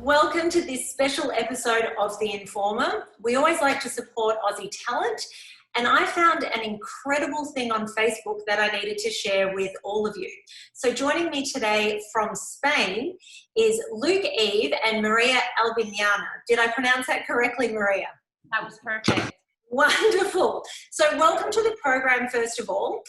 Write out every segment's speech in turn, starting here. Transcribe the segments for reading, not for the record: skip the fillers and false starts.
Welcome to this special episode of TheInformer. We always like to support Aussie talent, and I found an incredible thing on Facebook that I needed to share with all of you. So joining me today from Spain is Luke, Eve and Maria Albinana. Did I pronounce that correctly, Maria? That was perfect. Wonderful. So welcome to the program, first of all.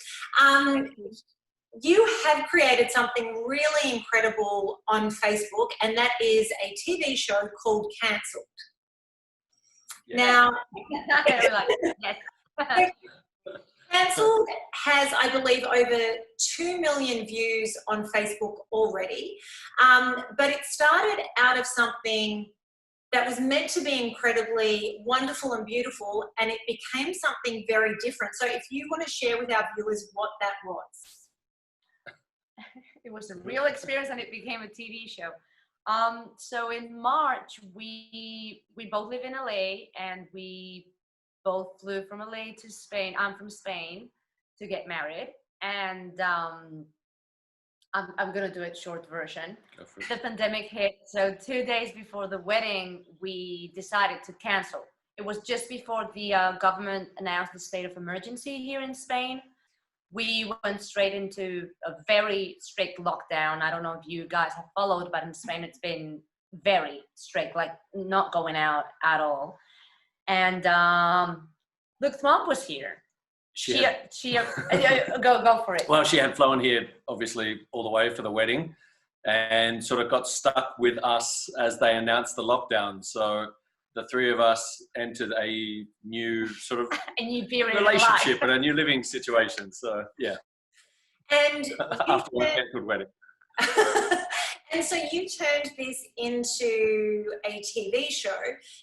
You have created something really incredible on Facebook, and that is a TV show called Cancelled. Yeah. Now, yes. Cancelled has, I believe, over 2 million views on Facebook already, but it started out of something that was meant to be incredibly wonderful and beautiful, and it became something very different. So if you want to share with our viewers what that was. It was a real experience and it became a TV show. So in March, we both live in LA and we both flew from LA to Spain. I'm from Spain to get married. And I'm going to do it short version. The pandemic hit. So 2 days before the wedding, we decided to cancel. It was just before the government announced the state of emergency here in Spain. We went straight into a very strict lockdown. I don't know if you guys have followed, but in Spain, it's been very strict, like not going out at all. And Luke's mom was here. She go for it. Well, she had flown here, obviously, all the way for the wedding and sort of got stuck with us as they announced the lockdown. So the three of us entered a new sort of a new period relationship and a new living situation. So, yeah. And after one good wedding. And so you turned this into a TV show.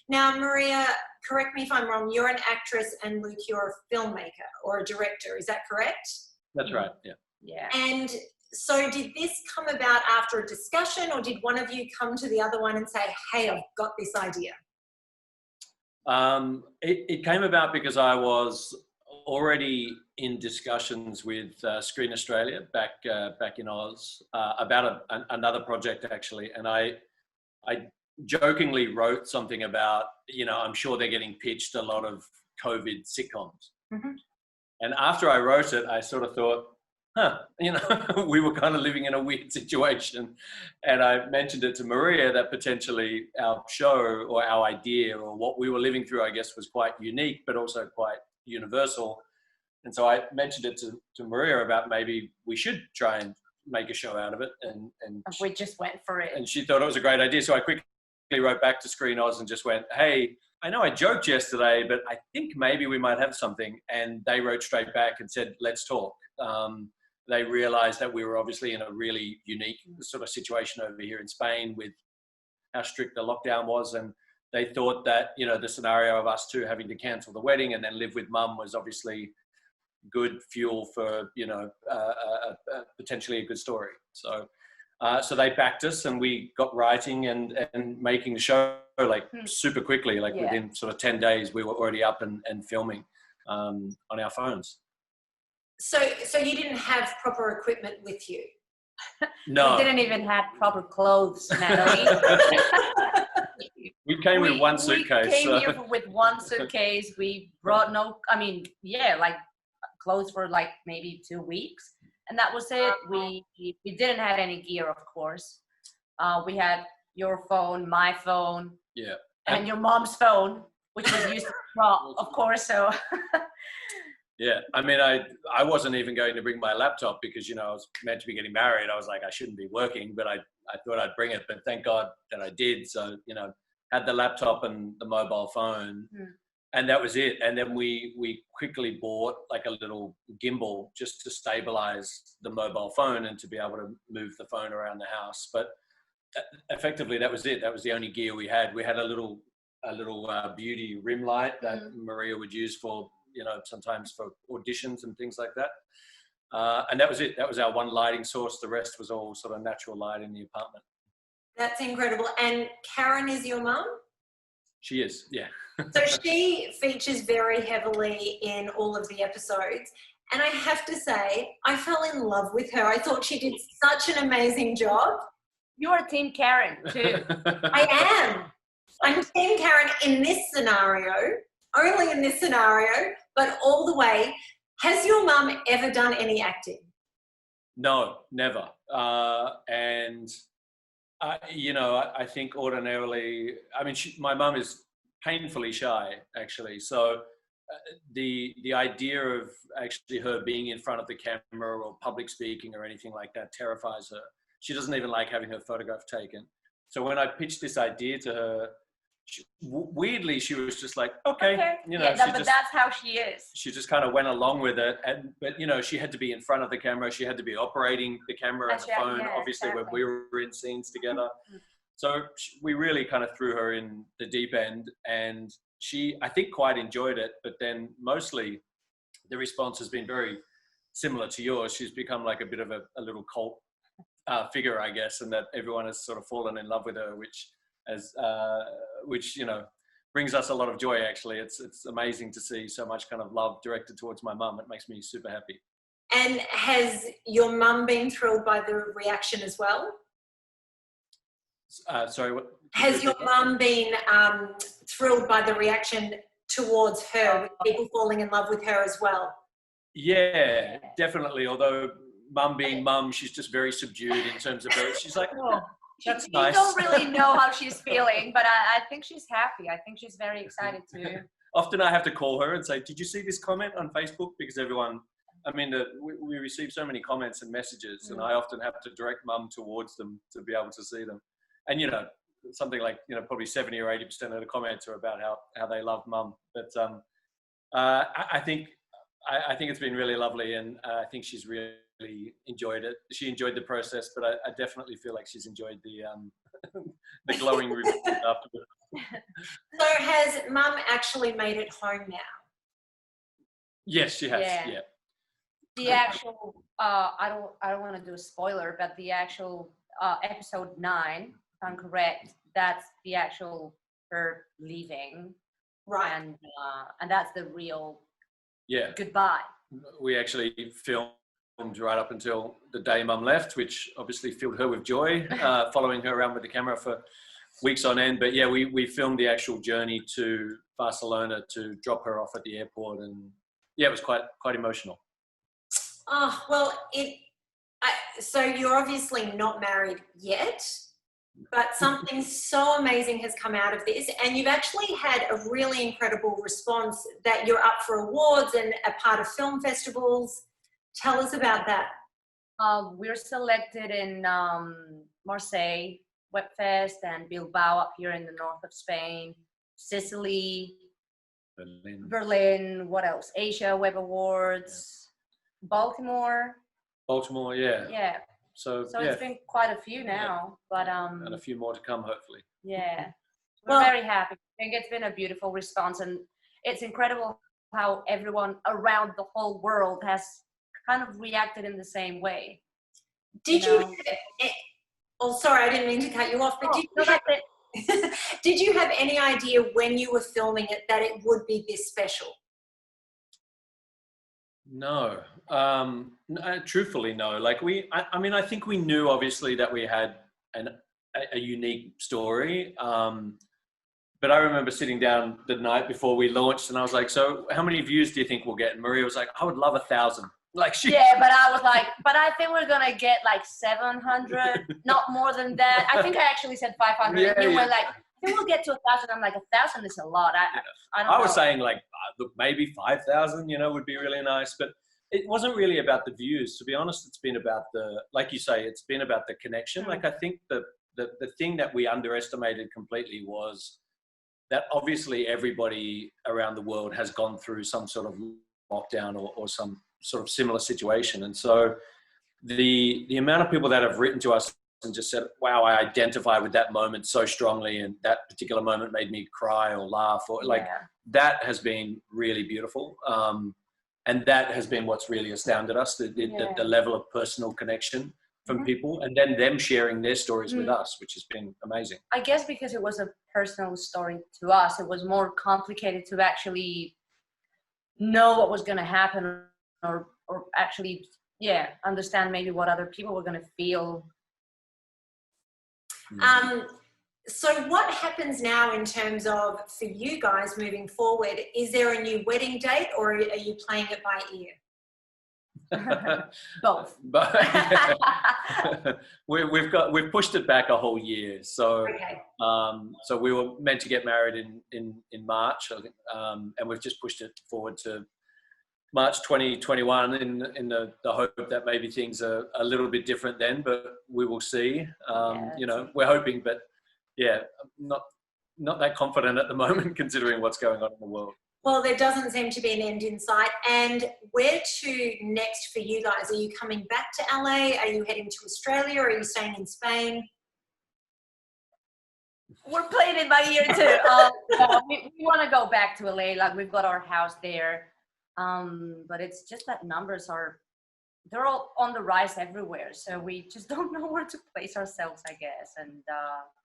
Now, Maria, correct me if I'm wrong, you're an actress and Luke, you're a filmmaker or a director. Is that correct? That's right, yeah. Yeah. And so did this come about after a discussion, or did one of you come to the other one and say, hey, I've got this idea? It came about because I was already in discussions with Screen Australia back in Oz about another project actually, and I jokingly wrote something about, I'm sure they're getting pitched a lot of COVID sitcoms. Mm-hmm. And after I wrote it, I sort of thought, we were kind of living in a weird situation. And I mentioned it to Maria that potentially our show or our idea or what we were living through, I guess, was quite unique, but also quite universal. And so I mentioned it to Maria about maybe we should try and make a show out of it. And we just went for it. And she thought it was a great idea. So I quickly wrote back to Screen Oz and just went, hey, I know I joked yesterday, but I think maybe we might have something. And they wrote straight back and said, let's talk. They realized that we were obviously in a really unique sort of situation over here in Spain with how strict the lockdown was. And they thought that, the scenario of us two having to cancel the wedding and then live with mum was obviously good fuel for, potentially a good story. So they backed us and we got writing and making the show super quickly, within sort of 10 days, we were already up and filming on our phones. So you didn't have proper equipment with you? No. We didn't even have proper clothes, Natalie. We came with one suitcase. We came here with one suitcase. We brought clothes for maybe 2 weeks. And that was it. We didn't have any gear, of course. We had your phone, my phone, and your mom's phone, which was used to draw, of course. So... Yeah, I mean, I wasn't even going to bring my laptop because, I was meant to be getting married. I was like, I shouldn't be working, but I thought I'd bring it. But thank God that I did. So, had the laptop and the mobile phone and that was it. And then we quickly bought a little gimbal just to stabilize the mobile phone and to be able to move the phone around the house. But effectively, that was it. That was the only gear we had. We had a little beauty rim light that Maria would use for, sometimes for auditions and things like that. And that was it. That was our one lighting source. The rest was all sort of natural light in the apartment. That's incredible. And Karen is your mum? She is, yeah. So she features very heavily in all of the episodes. And I have to say, I fell in love with her. I thought she did such an amazing job. You're Team Karen too. I am. I'm Team Karen in this scenario, only in this scenario, but all the way. Has your mum ever done any acting? No, never. I think ordinarily, I mean, my mum is painfully shy, actually. So the idea of actually her being in front of the camera or public speaking or anything like that terrifies her. She doesn't even like having her photograph taken. So when I pitched this idea to her, weirdly, she was just like, okay. But that's how she is. She just kind of went along with it. But she had to be in front of the camera. She had to be operating the camera and the phone, obviously, when we were in scenes together. So we really kind of threw her in the deep end, and she, I think, quite enjoyed it. But then mostly the response has been very similar to yours. She's become like a bit of a little cult figure, I guess, and that everyone has sort of fallen in love with her, which brings us a lot of joy. Actually, it's amazing to see so much kind of love directed towards my mum. It makes me super happy. And has your mum been thrilled by the reaction as well? Sorry, what? Has your mum been thrilled by the reaction towards her, with people falling in love with her as well? Yeah, definitely. Although mum being mum, she's just very subdued in terms of her. She's like, oh, that's nice. You don't really know how she's feeling, but I think she's happy. I think she's very excited too. Often I have to call her and say, did you see this comment on Facebook? Because everyone, I mean, we receive so many comments and messages, and I often have to direct mum towards them to be able to see them. And, something like, probably 70 or 80% of the comments are about how they love mum. But I think it's been really lovely, and I think she's really enjoyed it. She enjoyed the process, but I definitely feel like she's enjoyed the glowing reviews afterwards. So has mum actually made it home now? Yes, she has. Yeah. The actual I don't want to do a spoiler, but the actual episode 9, if I'm correct, that's the actual her leaving, right? And that's the real goodbye. We actually filmed right up until the day mum left, which obviously filled her with joy, following her around with the camera for weeks on end. But yeah, we filmed the actual journey to Barcelona to drop her off at the airport, and yeah, it was quite emotional. Oh, well, so you're obviously not married yet, but something so amazing has come out of this, and you've actually had a really incredible response that you're up for awards and a part of film festivals. Tell us about that. We're selected in Marseille, Webfest, and Bilbao up here in the north of Spain, Sicily, Berlin, what else? Asia Web Awards, Baltimore, yeah. Yeah. So it's been quite a few now, but and a few more to come, hopefully. Yeah. We're very happy. I think it's been a beautiful response, and it's incredible how everyone around the whole world has kind of reacted in the same way. Did you? Oh, sorry, I didn't mean to cut you off. But did you have any idea when you were filming it that it would be this special? No, truthfully, no. Like I think we knew obviously that we had a unique story. But I remember sitting down the night before we launched, and I was like, "So, how many views do you think we'll get?" And Maria was like, "I would love 1,000." Like yeah, but I was like, but I think we're gonna get like 700, not more than that. I think I actually said 500. Yeah, and you were like, I think we'll get to 1,000. I'm like, 1,000 is a lot. I don't know. I was saying like, look, maybe 5,000, would be really nice, but it wasn't really about the views. To be honest, it's been about like you say, it's been about the connection. Like I think the thing that we underestimated completely was that obviously everybody around the world has gone through some sort of lockdown or some sort of similar situation. And so the amount of people that have written to us and just said, wow, I identify with that moment so strongly, and that particular moment made me cry or laugh, or that has been really beautiful. And that has been what's really astounded us, the level of personal connection from people, and then them sharing their stories with us, which has been amazing. I guess because it was a personal story to us, it was more complicated to actually know what was going to happen, or actually, understand maybe what other people were going to feel So what happens now in terms of, for you guys moving forward, is there a new wedding date or are you playing it by ear? Both. But we've pushed it back a whole year. So Okay. so we were meant to get married in March, I think, and we've just pushed it forward to March 2021 in the hope that maybe things are a little bit different then, but we will see. You know, we're hoping, but yeah, not that confident at the moment considering what's going on in the world. Well, there doesn't seem to be an end in sight. And where to next for you guys? Are you coming back to LA? Are you heading to Australia? Or are you staying in Spain? We're playing it by ear too. We want to go back to LA. Like, we've got our house there. But it's just that they're all on the rise everywhere. So we just don't know where to place ourselves, I guess. And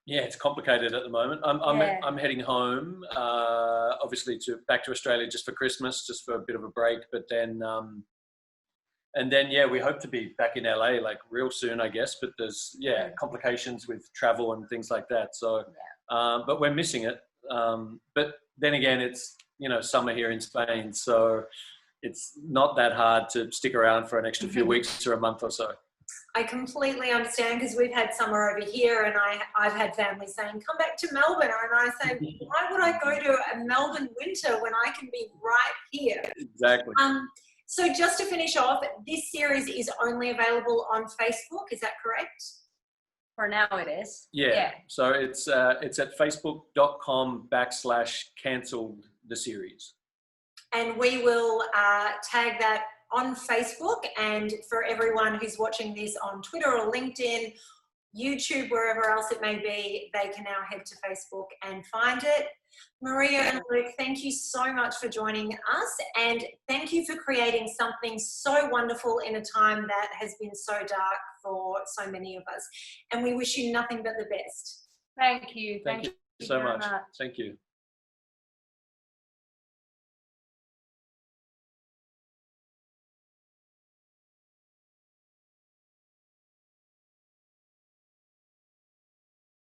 yeah, it's complicated at the moment. I'm heading home, obviously back to Australia just for Christmas, just for a bit of a break. But then, and then yeah, we hope to be back in LA like real soon, I guess. But there's complications with travel and things like that. So, but we're missing it. But then again, it's, you know, summer here in Spain, so it's not that hard to stick around for an extra few weeks or a month or so. I completely understand, because we've had summer over here and I've had family saying, come back to Melbourne. And I say, why would I go to a Melbourne winter when I can be right here? Exactly. So just to finish off, this series is only available on Facebook. Is that correct? for now it is. Yeah. So it's at facebook.com/cancelled the series. And we will tag that on Facebook, and for everyone who's watching this on Twitter or LinkedIn, YouTube, wherever else it may be, they can now head to Facebook and find it. Maria and Luke, thank you so much for joining us, and thank you for creating something so wonderful in a time that has been so dark for so many of us. And we wish you nothing but the best. Thank you. Thank you so much. Thank you.